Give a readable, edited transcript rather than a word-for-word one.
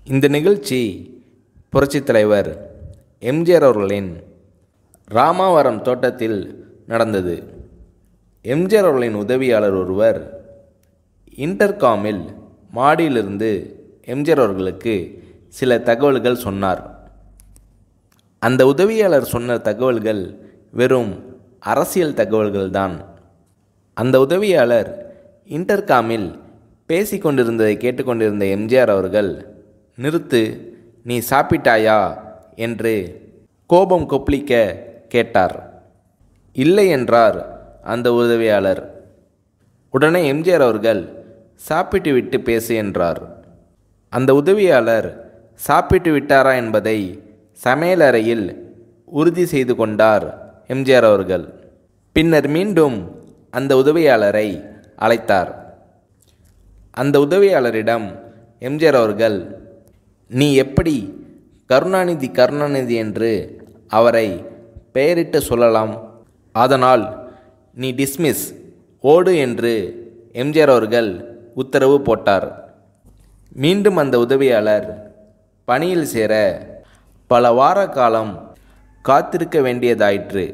இந்த நிகழ்ச்சி புரட்சித் தலைவர் எம்ஜிஆர் அவர்களின் ராமாவரம் தோட்டத்தில் நடந்தது. எம்ஜிஆர் அவர்களின் உதவியாளர் ஒருவர் இன்டர்காமில் மாடியிலிருந்து எம்ஜிஆர் அவர்களுக்கு சில தகவல்கள் சொன்னார். அந்த உதவியாளர் சொன்ன தகவல்கள் வெறும் அரசியல் தகவல்கள்தான். அந்த உதவியாளர் இன்டர்காமில் பேசிக்கொண்டிருந்ததை கேட்டுக்கொண்டிருந்த எம்ஜிஆர் அவர்கள், நிறுத்து, நீ சாப்பிட்டாயா என்று கோபம் கொப்பளிக்க கேட்டார். இல்லை என்றார் அந்த உதவியாளர். உடனே எம்ஜிஆர் அவர்கள், சாப்பிட்டு விட்டு பேசு என்றார். அந்த உதவியாளர் சாப்பிட்டு விட்டாரா என்பதை சமையலறையில் உறுதி செய்து கொண்டார் எம்ஜிஆர் அவர்கள். பின்னர் மீண்டும் அந்த உதவியாளரை அழைத்தார். அந்த உதவியாளரிடம் எம்ஜிஆர் அவர்கள், நீ எப்படி கருணாநிதி என்று அவரை பெயரிட்டு சொல்லலாம்? அதனால் நீ டிஸ்மிஸ், ஓடு என்று எம்ஜிஆர் அவர்கள் உத்தரவு போட்டார். மீண்டும் அந்த உதவியாளர் பணியில் சேர பல வார காலம் காத்திருக்க வேண்டியதாயிற்று.